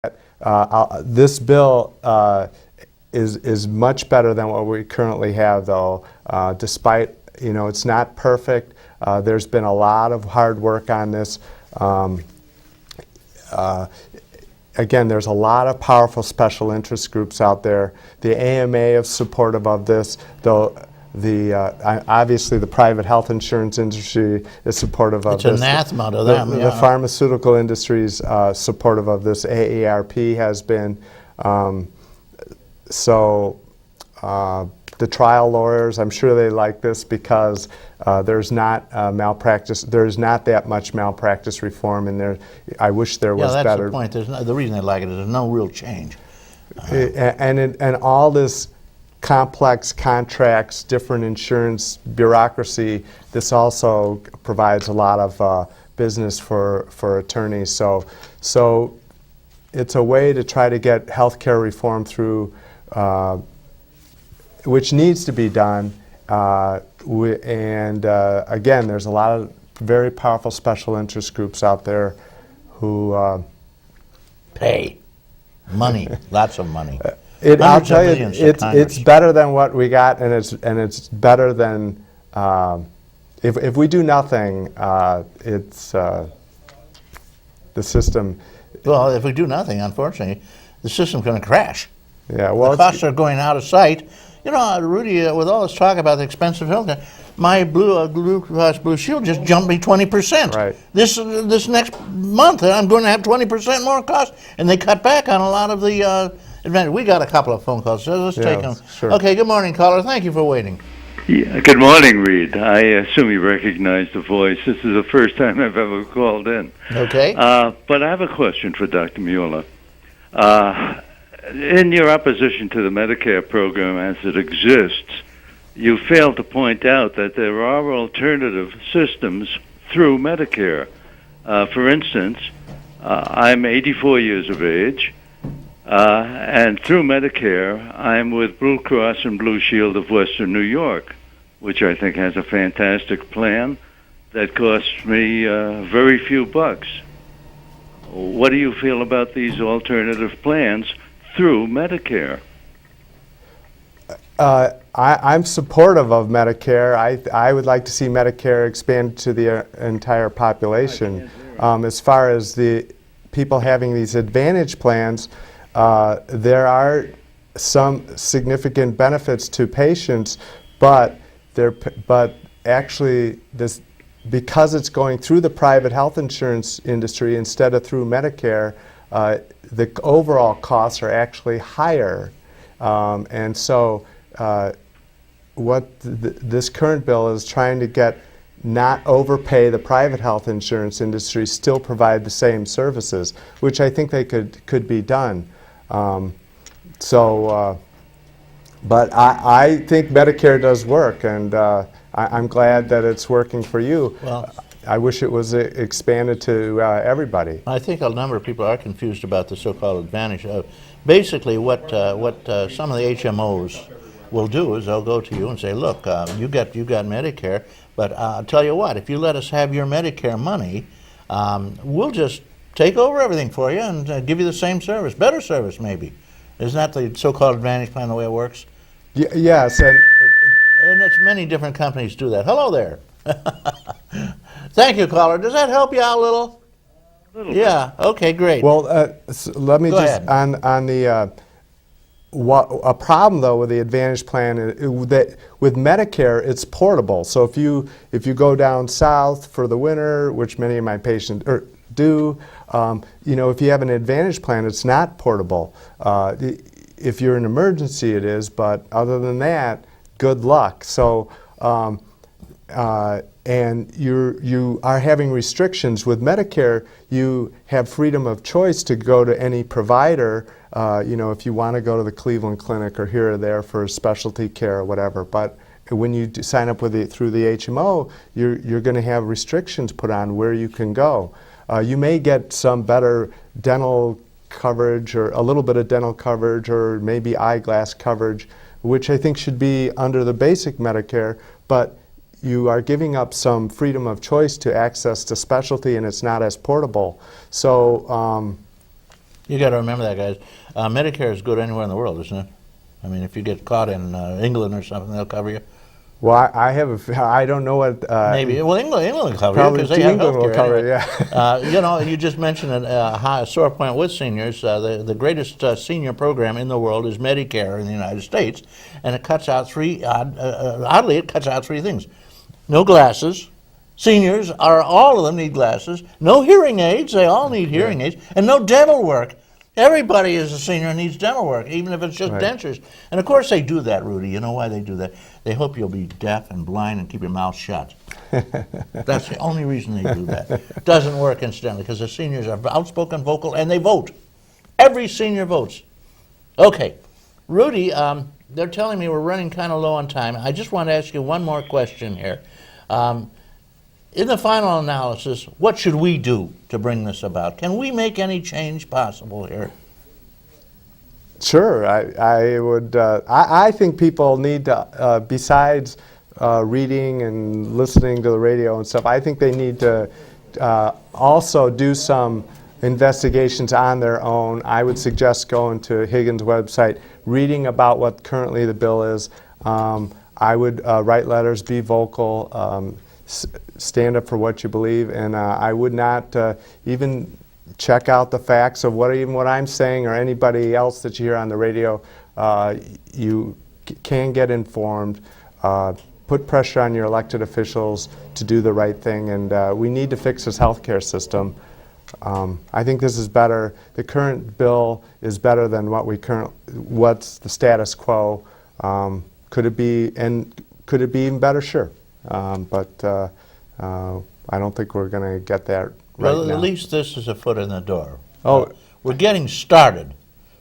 This bill is much better than what we currently have, though. Despite, it's not perfect. There's been a lot of hard work on this. Again, there's a lot of powerful special interest groups out there. The AMA is supportive of this, though. Obviously the private health insurance industry is supportive of this. It's anathema to them. The pharmaceutical industry is supportive of this. AARP has been. The trial lawyers, I'm sure they like this because there's not malpractice. There's not that much malpractice reform in there. I wish there was better. Yeah, that's the point. The reason they like it is there's no real change. And all this complex contracts, different insurance bureaucracy, this also provides a lot of business for attorneys. So it's a way to try to get healthcare reform through, which needs to be done. Again, there's a lot of very powerful special interest groups out there who pay money, lots of money. I'll tell you, it's better than what we got, and it's better than if we do nothing. It's the system. Well, if we do nothing, unfortunately, the system's going to crash. Yeah, well, the costs are going out of sight. Rudy, with all this talk about the expensive healthcare, my Blue Cross Blue Shield just jumped me 20%. Right. This next month, I'm going to have 20% more cost, and they cut back on a lot of the advantage. We got a couple of phone calls, so let's take them. Sure. Okay, good morning, caller. Thank you for waiting. Yeah, good morning, Reed. I assume you recognize the voice. This is the first time I've ever called in. Okay. But I have a question for Dr. Mueller. In your opposition to the Medicare program as it exists, you failed to point out that there are alternative systems through Medicare. For instance, I'm 84 years of age, and through Medicare, I'm with Blue Cross and Blue Shield of Western New York, which I think has a fantastic plan that costs me very few bucks. What do you feel about these alternative plans through Medicare? I'm supportive of Medicare. I would like to see Medicare expand to the entire population. As far as the people having these advantage plans, there are some significant benefits to patients, but actually because it's going through the private health insurance industry instead of through Medicare, the overall costs are actually higher. And so what this current bill is trying to get, not overpay the private health insurance industry, still provide the same services, which I think they could be done. But I think Medicare does work, and I'm glad that it's working for you. Well, I wish it was expanded to everybody. I think a number of people are confused about the so-called advantage. Basically, what some of the HMOs will do is they'll go to you and say, look, you got Medicare, but I'll tell you what, if you let us have your Medicare money, we'll just take over everything for you and give you the same service, better service maybe. Isn't that the so-called advantage plan, the way it works? Yes. And it's many different companies do that. Hello there. Thank you, caller. Does that help you out a little? A little Yeah. bit. Okay. Great. Well, so let me Go just ahead. on the a problem though with the Advantage plan that with Medicare it's portable. So if you go down south for the winter, which many of my patients do, if you have an Advantage plan, it's not portable. If you're in an emergency, it is, but other than that, good luck. So. And you are having restrictions with Medicare. You have freedom of choice to go to any provider. If you want to go to the Cleveland Clinic or here or there for specialty care or whatever. But when you sign up through the HMO, you're going to have restrictions put on where you can go. You may get some better dental coverage or a little bit of dental coverage or maybe eyeglass coverage, which I think should be under the basic Medicare. But you are giving up some freedom of choice to access to specialty, and it's not as portable. So You got to remember that, guys. Medicare is good anywhere in the world, isn't it? I mean, if you get caught in England or something, they'll cover you. Well, I don't know what. Maybe. Well, England will cover you Probably because they have England will healthcare cover it, anyway. yeah. You know, you just mentioned a sore point with seniors. The greatest senior program in the world is Medicare in the United States, and it cuts out oddly, it cuts out three things. No glasses. Seniors all of them need glasses. No hearing aids. They all need hearing aids, and no dental work. Everybody as a senior needs dental work, even if it's just Right. dentures. And of course they do that, Rudy. You know why they do that? They hope you'll be deaf and blind and keep your mouth shut. That's the only reason they do that. Doesn't work, incidentally, because the seniors are outspoken, vocal, and they vote. Every senior votes. Okay, Rudy, they're telling me we're running kind of low on time. I just want to ask you one more question here. In the final analysis, what should we do to bring this about? Can we make any change possible here? Sure, I would. I think people need to, besides reading and listening to the radio and stuff, I think they need to also do some investigations on their own. I would suggest going to Higgins' website, reading about what currently the bill is. I would write letters, be vocal, stand up for what you believe, and I would not even check out the facts of what I'm saying or anybody else that you hear on the radio. You can get informed. Put pressure on your elected officials to do the right thing, and we need to fix this healthcare system. I think this is better. The current bill is better than what's the status quo. Could it be even better? Sure. But I don't think we're going to get that right Well, now. at least this is a foot in the door. Oh. We're getting started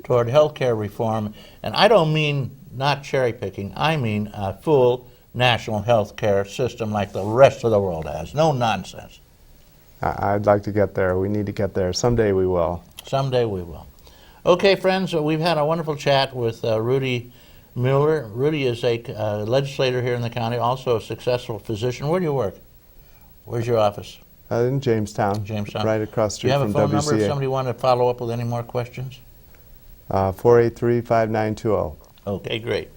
toward health care reform, and I don't mean not cherry picking. I mean a full national health care system like the rest of the world has. No nonsense. I'd like to get there. We need to get there. Someday we will. Someday we will. Okay, friends, we've had a wonderful chat with Rudy Mueller. Rudy is a legislator here in the county, also a successful physician. Where do you work? Where's your office? In Jamestown. Jamestown. Right across the Do you street have a from phone number if WCA. somebody wanted to follow up with any more questions? 483-5920. Okay, great.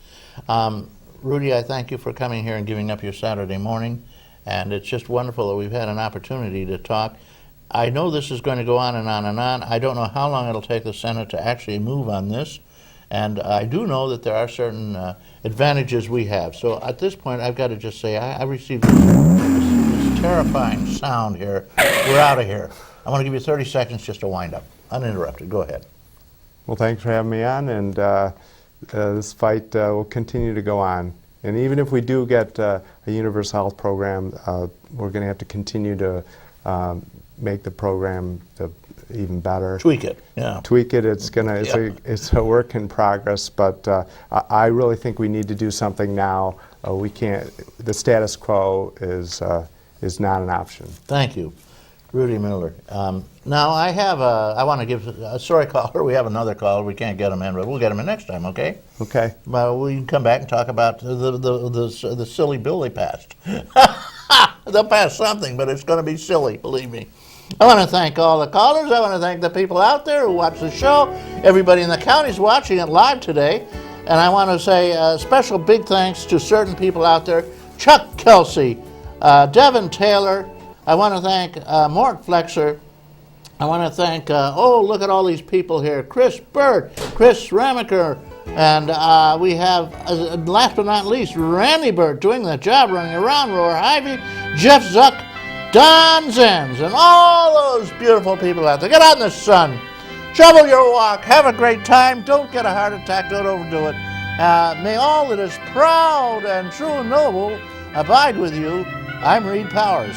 Rudy, I thank you for coming here and giving up your Saturday morning, and it's just wonderful that we've had an opportunity to talk. I know this is going to go on and on and on. I don't know how long it'll take the Senate to actually move on this, and I do know that there are certain advantages we have. So at this point, I've got to just say I received this terrifying sound here. We're out of here. I want to give you 30 seconds just to wind up. Uninterrupted. Go ahead. Well, thanks for having me on, and this fight will continue to go on. And even if we do get a universal health program, we're going to have to continue to make the program even better. Tweak it. Yeah. Tweak it. It's a work in progress, but I really think we need to do something now. We can't. The status quo is not an option. Thank you, Rudy Mueller. Now I want to give a sorry caller. We have another caller. We can't get him in, but we'll get him in next time. Okay. Okay. Well, we can come back and talk about the silly bill they passed. They'll pass something, but it's going to be silly. Believe me. I want to thank all the callers. I want to thank the people out there who watch the show. Everybody in the county is watching it live today. And I want to say a special big thanks to certain people out there. Chuck Kelsey, Devin Taylor. I want to thank Mort Flexer. I want to thank, look at all these people here. Chris Bird, Chris Ramaker, and we have, last but not least, Randy Bird doing the job, running around, Roar Ivy, Jeff Zuck, Don Zenz, and all those beautiful people out there. Get out in the sun. Shovel your walk. Have a great time. Don't get a heart attack. Don't overdo it. May all that is proud and true and noble abide with you. I'm Reed Powers.